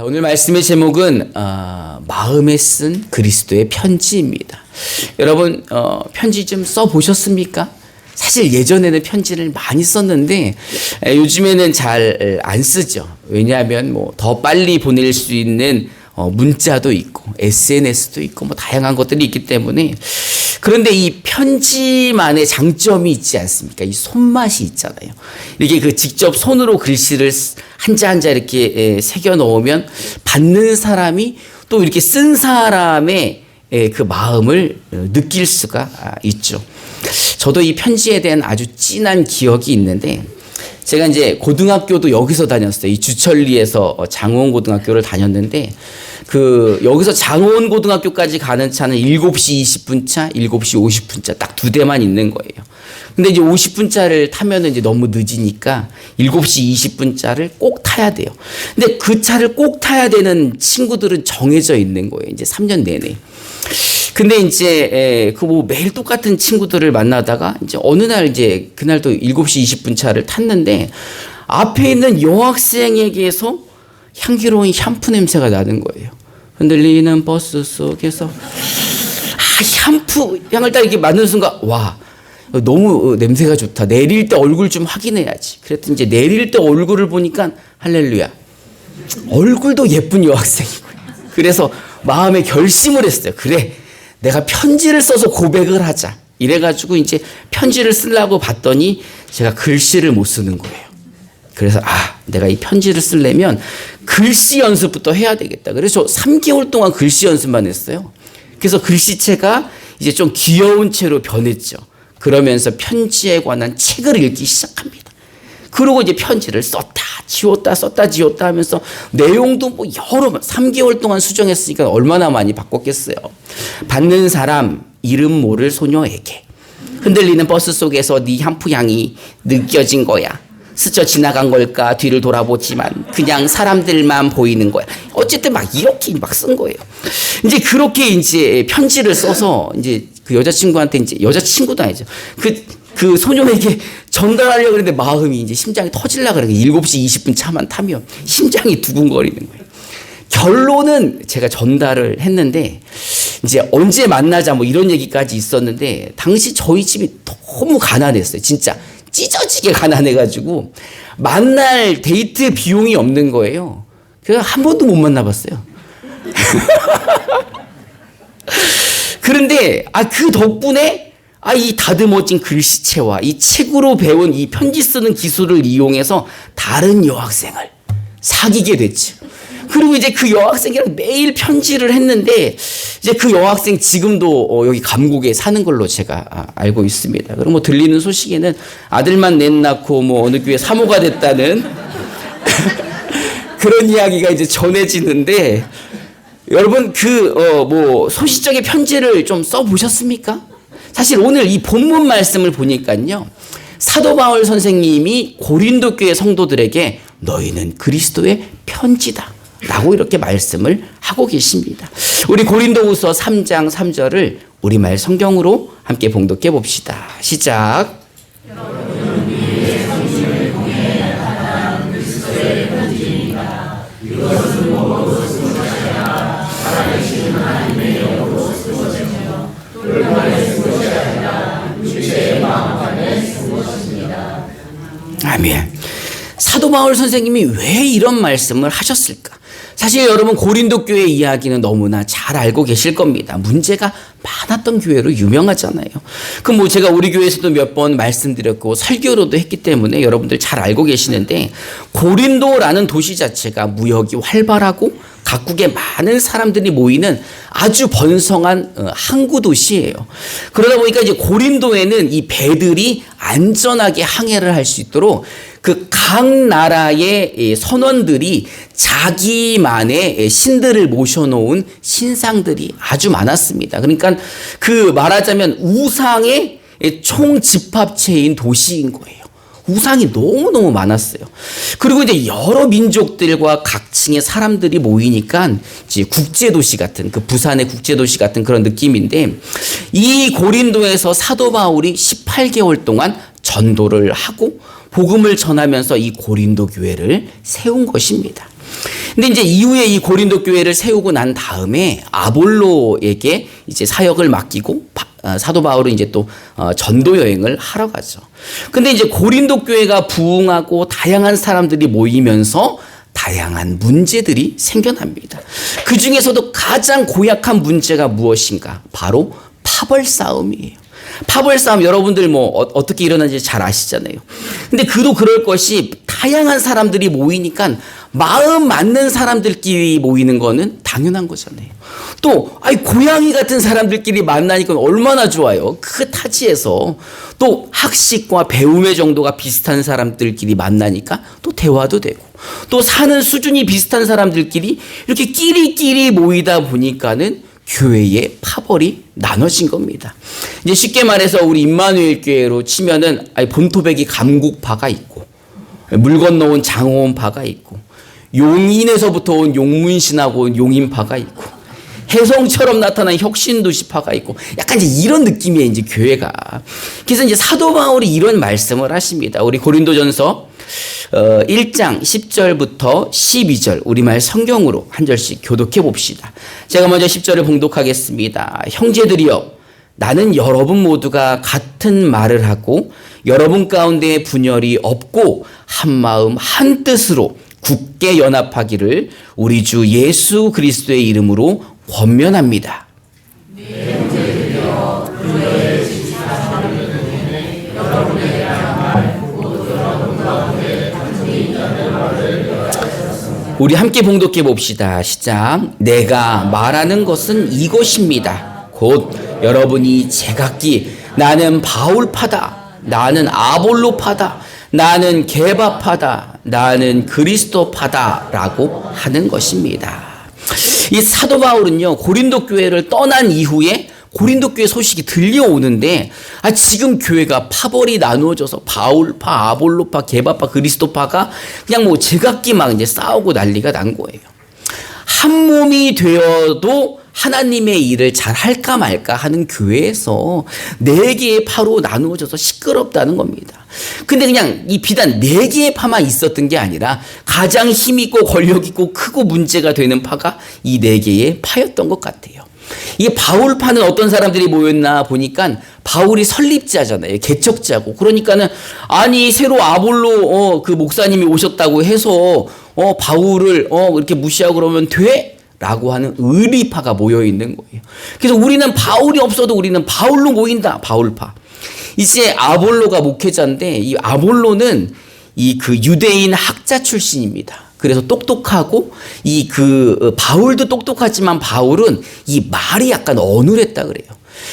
오늘 말씀의 제목은 마음에 쓴 그리스도의 편지입니다. 여러분 편지 좀 써보셨습니까? 사실 예전에는 편지를 많이 썼는데 요즘에는 잘 안 쓰죠. 왜냐하면 더 빨리 보낼 수 있는 문자도 있고 SNS도 있고 다양한 것들이 있기 때문에. 그런데 이 편지만의 장점이 있지 않습니까? 이 손맛이 있잖아요. 이렇게 직접 손으로 글씨를 한자 한자 이렇게 새겨 넣으면 받는 사람이 또 이렇게 쓴 사람의 그 마음을 느낄 수가 있죠. 저도 이 편지에 대한 아주 진한 기억이 있는데, 제가 이제 고등학교도 여기서 다녔어요. 이 주천리에서 장호원고등학교를 다녔는데, 여기서 장호원고등학교까지 가는 차는 7시 20분 차, 7시 50분 차 딱 두 대만 있는 거예요. 근데 이제 50분 차를 타면은 이제 너무 늦으니까 7시 20분 차를 꼭 타야 돼요. 근데 그 차를 꼭 타야 되는 친구들은 정해져 있는 거예요. 이제 3년 내내. 근데 이제 매일 똑같은 친구들을 만나다가 이제 어느 날 이제 그날도 7시 20분 차를 tas는데 앞에 있는 여학생에게서 향기로운 샴푸 냄새가 나는 거예요. 흔들리는 버스 속에서 샴푸 향을 딱 이렇게 맡는 순간, 와, 너무 냄새가 좋다. 내릴 때 얼굴 좀 확인해야지. 그랬더니 이제 내릴 때 얼굴을 보니까 할렐루야, 얼굴도 예쁜 여학생이고요. 그래서 마음에 결심을 했어요. 그래, 내가 편지를 써서 고백을 하자. 이래가지고 이제 편지를 쓰려고 봤더니 제가 글씨를 못 쓰는 거예요. 그래서 내가 이 편지를 쓰려면 글씨 연습부터 해야 되겠다. 그래서 3개월 동안 글씨 연습만 했어요. 그래서 글씨체가 이제 좀 귀여운 채로 변했죠. 그러면서 편지에 관한 책을 읽기 시작합니다. 그리고 이제 편지를 썼다 지웠다 썼다 지웠다 하면서 내용도 여러 번 3개월 동안 수정했으니까 얼마나 많이 바꿨겠어요. 받는 사람 이름 모를 소녀에게 흔들리는 버스 속에서 네 샴푸 향이 느껴진 거야. 스쳐 지나간 걸까 뒤를 돌아보지만 그냥 사람들만 보이는 거야. 어쨌든 이렇게 쓴 거예요. 이제 그렇게 이제 편지를 써서 이제 그 여자친구한테, 이제 여자친구도 아니죠, 그 소녀에게 전달하려고 했는데 마음이 이제 심장이 터질라 그래. 7시 20분 차만 타면 심장이 두근거리는 거예요. 결론은 제가 전달을 했는데 이제 언제 만나자 이런 얘기까지 있었는데, 당시 저희 집이 너무 가난했어요. 진짜 찢어지게 가난해가지고 만날 데이트 비용이 없는 거예요. 그래서 한 번도 못 만나봤어요. 그런데 그 덕분에 이 다듬어진 글씨체와 이 책으로 배운 이 편지 쓰는 기술을 이용해서 다른 여학생을 사귀게 됐죠. 그리고 이제 그 여학생이랑 매일 편지를 했는데, 이제 그 여학생 지금도 여기 감곡에 사는 걸로 제가 알고 있습니다. 그리고 들리는 소식에는 아들만 넷 낳고 어느 교회 사모가 됐다는 그런 이야기가 이제 전해지는데, 여러분 소시적의 편지를 좀 써보셨습니까? 사실 오늘 이 본문 말씀을 보니까요, 사도 바울 선생님이 고린도 교회 성도들에게 너희는 그리스도의 편지다 라고 이렇게 말씀을 하고 계십니다. 우리 고린도후서 3장 3절을 우리말 성경으로 함께 봉독해 봅시다. 시작. 아멘. 사도 바울 선생님이 왜 이런 말씀을 하셨을까? 사실 여러분, 고린도 교회 이야기는 너무나 잘 알고 계실 겁니다. 문제가 많았던 교회로 유명하잖아요. 제가 우리 교회에서도 몇 번 말씀드렸고 설교로도 했기 때문에 여러분들 잘 알고 계시는데, 고린도라는 도시 자체가 무역이 활발하고 각국에 많은 사람들이 모이는 아주 번성한 항구 도시예요. 그러다 보니까 이제 고린도에는 이 배들이 안전하게 항해를 할 수 있도록 각 나라의 선원들이 자기만의 신들을 모셔놓은 신상들이 아주 많았습니다. 그러니까 말하자면 우상의 총집합체인 도시인 거예요. 우상이 너무너무 많았어요. 그리고 이제 여러 민족들과 각층의 사람들이 모이니까 이제 국제도시 같은, 부산의 국제도시 같은 그런 느낌인데, 이 고린도에서 사도 바울이 18개월 동안 전도를 하고 복음을 전하면서 이 고린도 교회를 세운 것입니다. 근데 이제 이후에 이 고린도 교회를 세우고 난 다음에 아볼로에게 이제 사역을 맡기고 사도 바울은 이제 또 전도 여행을 하러 가죠. 근데 이제 고린도 교회가 부흥하고 다양한 사람들이 모이면서 다양한 문제들이 생겨납니다. 그 중에서도 가장 고약한 문제가 무엇인가? 바로 파벌 싸움이에요. 파벌 싸움 여러분들 뭐 어떻게 일어나는지 잘 아시잖아요. 근데 그도 그럴 것이 다양한 사람들이 모이니까 마음 맞는 사람들끼리 모이는 거는 당연한 거잖아요. 또 고양이 같은 사람들끼리 만나니까 얼마나 좋아요. 그 타지에서 또 학식과 배움의 정도가 비슷한 사람들끼리 만나니까 또 대화도 되고 또 사는 수준이 비슷한 사람들끼리 이렇게 끼리끼리 모이다 보니까는 교회의 파벌이 나눠진 겁니다. 이제 쉽게 말해서 우리 임마누엘 교회로 치면은 본토백이 감국파가 있고 물 건너온 장호원파가 있고 용인에서부터 온 용문신하고 온 용인파가 있고 혜성처럼 나타난 혁신도시파가 있고 약간 이제 이런 느낌이에요, 이제 교회가. 그래서 이제 사도 바울이 이런 말씀을 하십니다. 우리 고린도전서 1장 10절부터 12절 우리말 성경으로 한 절씩 교독해 봅시다. 제가 먼저 10절을 봉독하겠습니다. 형제들이여, 나는 여러분 모두가 같은 말을 하고 여러분 가운데 분열이 없고 한 마음 한 뜻으로 굳게 연합하기를 우리 주 예수 그리스도의 이름으로 권면합니다. 우리 함께 봉독해 봅시다. 시작. 내가 말하는 것은 이것입니다. 곧 여러분이 제각기 나는 바울파다, 나는 아볼로파다, 나는 게바파다, 나는 그리스도파다 라고 하는 것입니다. 이 사도 바울은요, 고린도 교회를 떠난 이후에 고린도 교회 소식이 들려오는데 지금 교회가 파벌이 나누어져서 바울파, 아볼로파, 게바파, 그리스도파가 그냥 뭐 제각기 막 이제 싸우고 난리가 난 거예요. 한 몸이 되어도 하나님의 일을 잘 할까 말까 하는 교회에서 4개의 파로 나누어져서 시끄럽다는 겁니다. 근데 그냥 이 비단 4개의 파만 있었던 게 아니라 가장 힘있고 권력있고 크고 문제가 되는 파가 이 4개의 파였던 것 같아요. 이게 바울파는 어떤 사람들이 모였나 보니까 바울이 설립자잖아요. 개척자고. 그러니까는 새로 아볼로 그 목사님이 오셨다고 해서 바울을 이렇게 무시하고 그러면 돼? 라고 하는 의리파가 모여 있는 거예요. 그래서 우리는 바울이 없어도 우리는 바울로 모인다. 바울파. 이제 아볼로가 목회자인데 이 아볼로는 이 그 유대인 학자 출신입니다. 그래서 똑똑하고 바울도 똑똑하지만 바울은 이 말이 약간 어눌했다 그래요.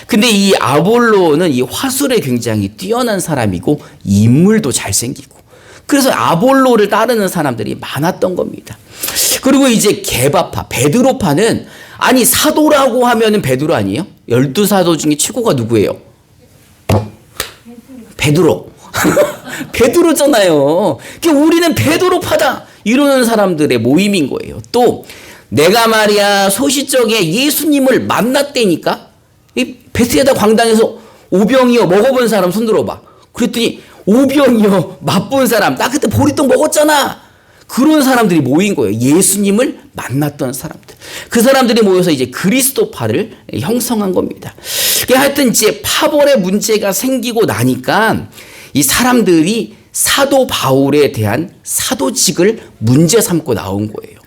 근데 이 아볼로는 이 화술에 굉장히 뛰어난 사람이고 인물도 잘생기고 그래서 아볼로를 따르는 사람들이 많았던 겁니다. 그리고 이제 게바파, 베드로파는 사도라고 하면은 베드로 아니에요? 12사도 중에 최고가 누구예요? 베드로. 베드로잖아요. 우리는 베드로파다 이러는 사람들의 모임인 거예요. 또 내가 말이야 소시적에 예수님을 만났다니까 이 베스에다 광당에서 오병이어 먹어본 사람 손 들어봐. 그랬더니 오병이어 맛본 사람 나 그때 보리떡 먹었잖아. 그런 사람들이 모인 거예요. 예수님을 만났던 사람들. 그 사람들이 모여서 이제 그리스도파를 형성한 겁니다. 하여튼 이제 파벌의 문제가 생기고 나니까 이 사람들이 사도 바울에 대한 사도직을 문제 삼고 나온 거예요.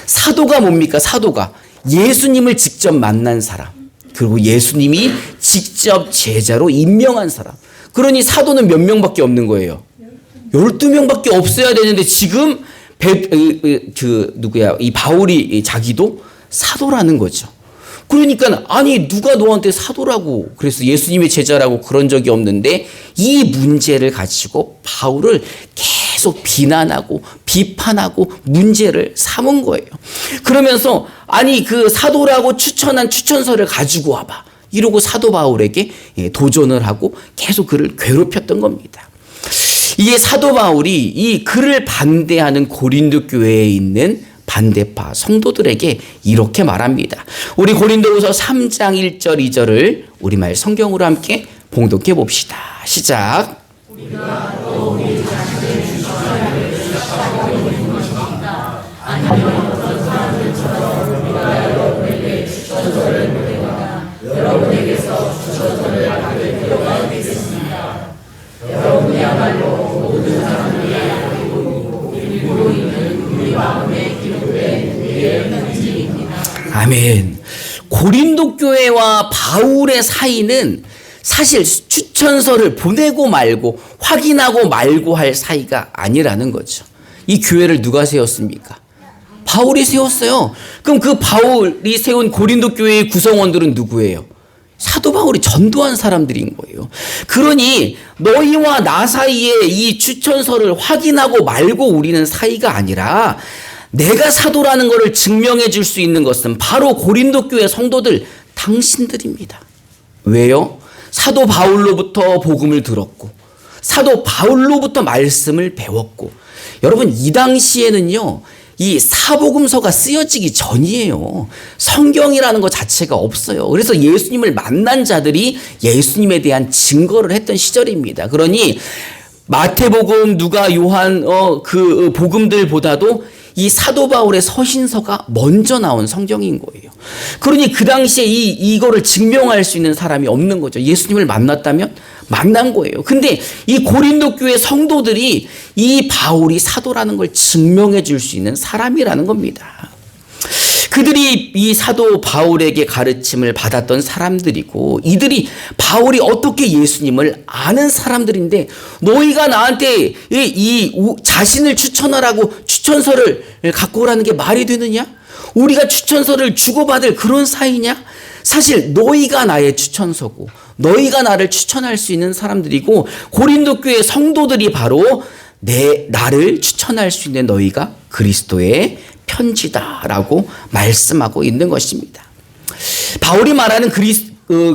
사도가 뭡니까? 사도가 예수님을 직접 만난 사람, 그리고 예수님이 직접 제자로 임명한 사람. 그러니 사도는 몇 명밖에 없는 거예요? 12명밖에 없어야 되는데 지금 이 바울이 자기도 사도라는 거죠. 그러니까 누가 너한테 사도라고 그래서 예수님의 제자라고 그런 적이 없는데 이 문제를 가지고 바울을 계속 비난하고 비판하고 문제를 삼은 거예요. 그러면서 그 사도라고 추천한 추천서를 가지고 와봐 이러고 사도 바울에게 도전을 하고 계속 그를 괴롭혔던 겁니다. 이게 사도 바울이 이 그를 반대하는 고린도 교회에 있는 반대파 성도들에게 이렇게 말합니다. 우리 고린도후서 3장 1절 2절을 우리말 성경으로 함께 봉독해 봅시다. 시작. 우리가 또 우리 자신의 주시하를 시작하고 있는 것입니다. 아니 아멘. 고린도 교회와 바울의 사이는 사실 추천서를 보내고 말고 확인하고 말고 할 사이가 아니라는 거죠. 이 교회를 누가 세웠습니까? 바울이 세웠어요. 그럼 그 바울이 세운 고린도 교회의 구성원들은 누구예요? 사도 바울이 전도한 사람들인 거예요. 그러니 너희와 나 사이에 이 추천서를 확인하고 말고 우리는 사이가 아니라 내가 사도라는 것을 증명해 줄 수 있는 것은 바로 고린도 교회 성도들 당신들입니다. 왜요? 사도 바울로부터 복음을 들었고 사도 바울로부터 말씀을 배웠고 여러분 이 당시에는요. 이 사복음서가 쓰여지기 전이에요. 성경이라는 것 자체가 없어요. 그래서 예수님을 만난 자들이 예수님에 대한 증거를 했던 시절입니다. 그러니 마태복음, 누가, 요한 그 복음들보다도 이 사도 바울의 서신서가 먼저 나온 성경인 거예요. 그러니 그 당시에 이거를 증명할 수 있는 사람이 없는 거죠. 예수님을 만났다면 만난 거예요. 근데 이 고린도 교회 성도들이 이 바울이 사도라는 걸 증명해 줄 수 있는 사람이라는 겁니다. 그들이 이 사도 바울에게 가르침을 받았던 사람들이고 이들이 바울이 어떻게 예수님을 아는 사람들인데 너희가 나한테 자신을 추천하라고 추천서를 갖고 오라는 게 말이 되느냐? 우리가 추천서를 주고받을 그런 사이냐? 사실 너희가 나의 추천서고 너희가 나를 추천할 수 있는 사람들이고 고린도 교회 성도들이 바로 나를 추천할 수 있는 너희가 그리스도의 편지다라고 말씀하고 있는 것입니다. 바울이 말하는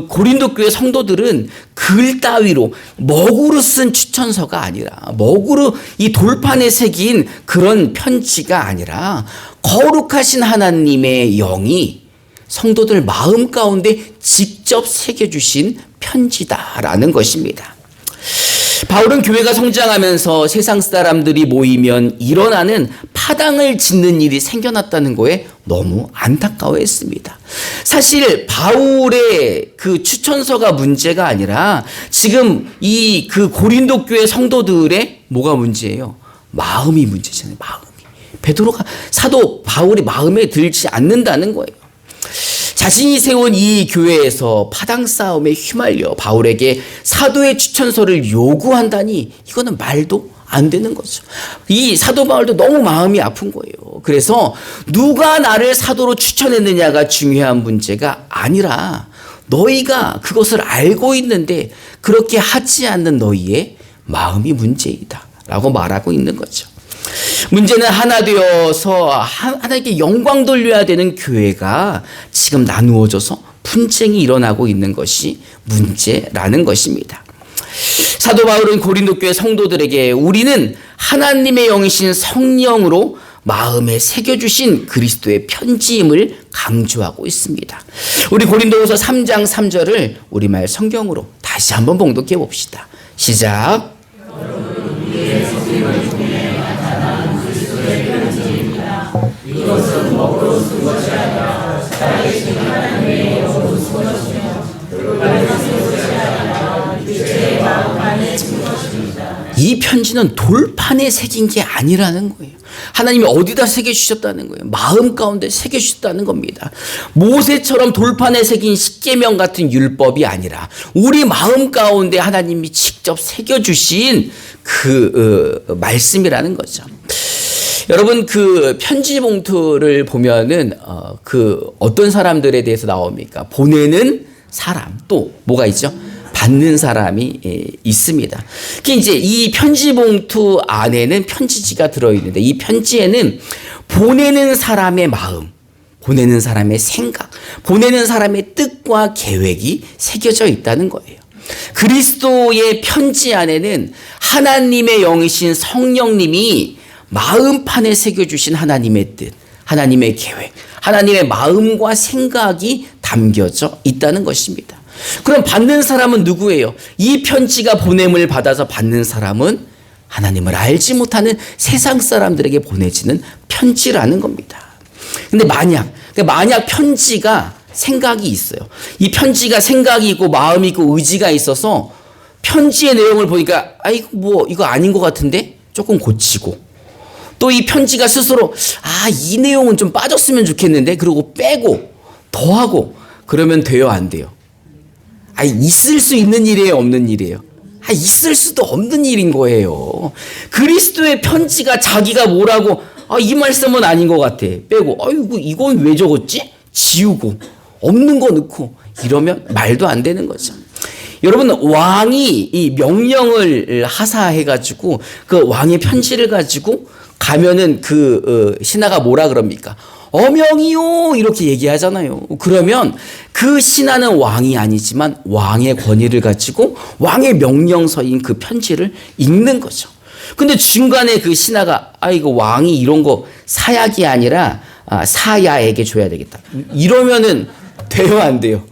고린도 교회 성도들은 글 따위로 먹으로 쓴 추천서가 아니라 먹으로 이 돌판에 새긴 그런 편지가 아니라 거룩하신 하나님의 영이 성도들 마음 가운데 직접 새겨주신 편지다라는 것입니다. 바울은 교회가 성장하면서 세상 사람들이 모이면 일어나는 파당을 짓는 일이 생겨났다는 거에 너무 안타까워했습니다. 사실 바울의 그 추천서가 문제가 아니라 지금 그 고린도 교회 성도들의 뭐가 문제예요? 마음이 문제잖아요. 사도 바울이 마음에 들지 않는다는 거예요. 자신이 세운 이 교회에서 파당 싸움에 휘말려 바울에게 사도의 추천서를 요구한다니 이거는 말도 안 되는 거죠. 이 사도 바울도 너무 마음이 아픈 거예요. 그래서 누가 나를 사도로 추천했느냐가 중요한 문제가 아니라 너희가 그것을 알고 있는데 그렇게 하지 않는 너희의 마음이 문제이다 라고 말하고 있는 거죠. 문제는 하나 되어서 하나님께 영광 돌려야 되는 교회가 지금 나누어져서 분쟁이 일어나고 있는 것이 문제라는 것입니다. 사도 바울은 고린도 교회 성도들에게 우리는 하나님의 영이신 성령으로 마음에 새겨주신 그리스도의 편지임을 강조하고 있습니다. 우리 고린도후서 3장 3절을 우리말 성경으로 다시 한번 봉독해 봅시다. 시작. 이것은 먹으로 쓴 것이 아니라 살아계신 하나님의 영으로 쓴 것이며 돌판에 쓴 것이 아니라 제 마음 안에 쓴 것입니다. 이 편지는 돌판에 새긴 게 아니라는 거예요. 하나님이 어디다 새겨주셨다는 거예요. 마음 가운데 새겨주셨다는 겁니다. 모세처럼 돌판에 새긴 십계명 같은 율법이 아니라 우리 마음 가운데 하나님이 직접 새겨주신 말씀이라는 거죠. 여러분 그 편지 봉투를 보면은 어떤 사람들에 대해서 나옵니까? 보내는 사람 또 뭐가 있죠? 받는 사람이 있습니다. 이제 이 편지 봉투 안에는 편지지가 들어있는데 이 편지에는 보내는 사람의 마음, 보내는 사람의 생각, 보내는 사람의 뜻과 계획이 새겨져 있다는 거예요. 그리스도의 편지 안에는 하나님의 영이신 성령님이 마음판에 새겨주신 하나님의 뜻, 하나님의 계획, 하나님의 마음과 생각이 담겨져 있다는 것입니다. 그럼 받는 사람은 누구예요? 이 편지가 보냄을 받아서 받는 사람은 하나님을 알지 못하는 세상 사람들에게 보내지는 편지라는 겁니다. 근데 만약 편지가 생각이 있어요. 이 편지가 생각이 있고 마음이 있고 의지가 있어서 편지의 내용을 보니까 이거 아닌 것 같은데 조금 고치고, 또 이 편지가 스스로 이 내용은 좀 빠졌으면 좋겠는데 그리고 빼고 더하고, 그러면 돼요, 안 돼요? 있을 수 있는 일이에요, 없는 일이에요? 있을 수도 없는 일인 거예요. 그리스도의 편지가 자기가 뭐라고 이 말씀은 아닌 것 같아 빼고, 이건 왜 적었지? 지우고 없는 거 넣고, 이러면 말도 안 되는 거죠. 여러분, 왕이 이 명령을 하사해가지고 그 왕의 편지를 가지고 가면은 그 신하가 뭐라 그럽니까? 어명이요, 이렇게 얘기하잖아요. 그러면 그 신하는 왕이 아니지만 왕의 권위를 가지고 왕의 명령서인 그 편지를 읽는 거죠. 근데 중간에 그 신하가 이거 왕이 이런 거 사약이 아니라 사야에게 줘야 되겠다, 이러면은 돼요, 안 돼요?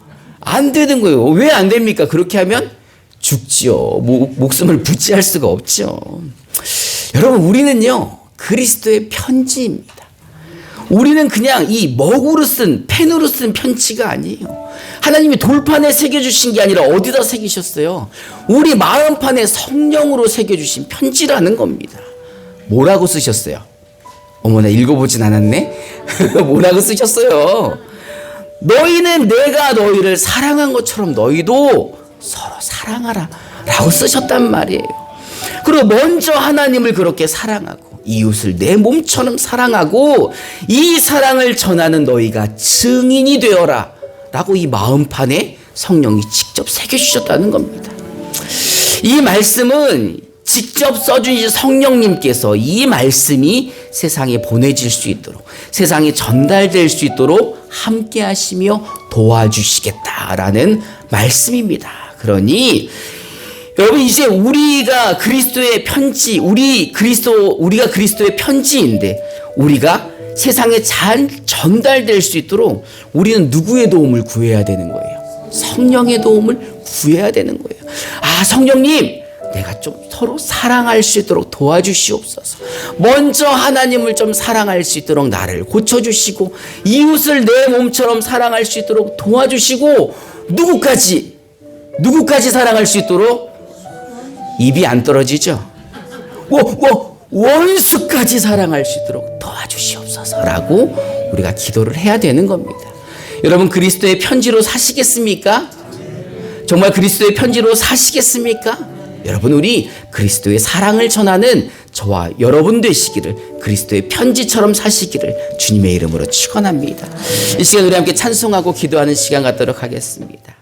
안 되는 거예요. 왜 안 됩니까? 그렇게 하면 죽지요. 목숨을 부지할 수가 없죠. 여러분, 우리는요 그리스도의 편지입니다. 우리는 그냥 이 먹으로 쓴, 펜으로 쓴 편지가 아니에요. 하나님이 돌판에 새겨주신 게 아니라 어디다 새기셨어요? 우리 마음판에 성령으로 새겨주신 편지라는 겁니다. 뭐라고 쓰셨어요? 어머나, 읽어보진 않았네. 뭐라고 쓰셨어요? 너희는 내가 너희를 사랑한 것처럼 너희도 서로 사랑하라 라고 쓰셨단 말이에요. 그리고 먼저 하나님을 그렇게 사랑하고 이웃을 내 몸처럼 사랑하고 이 사랑을 전하는 너희가 증인이 되어라 라고 이 마음판에 성령이 직접 새겨주셨다는 겁니다. 이 말씀은 직접 써주신 성령님께서 이 말씀이 세상에 보내질 수 있도록, 세상에 전달될 수 있도록 함께 하시며 도와주시겠다라는 말씀입니다. 그러니 여러분, 이제 우리가 그리스도의 편지, 우리가 그리스도의 편지인데 우리가 세상에 잘 전달될 수 있도록 우리는 누구의 도움을 구해야 되는 거예요? 성령의 도움을 구해야 되는 거예요. 성령님, 내가 좀 서로 사랑할 수 있도록 도와주시옵소서. 먼저 하나님을 좀 사랑할 수 있도록 나를 고쳐주시고, 이웃을 내 몸처럼 사랑할 수 있도록 도와주시고, 누구까지 사랑할 수 있도록? 입이 안 떨어지죠? 원수까지 사랑할 수 있도록 도와주시옵소서라고 우리가 기도를 해야 되는 겁니다. 여러분, 그리스도의 편지로 사시겠습니까? 정말 그리스도의 편지로 사시겠습니까? 여러분, 우리 그리스도의 사랑을 전하는 저와 여러분 되시기를, 그리스도의 편지처럼 사시기를 주님의 이름으로 축원합니다. 이 시간 우리 함께 찬송하고 기도하는 시간 갖도록 하겠습니다.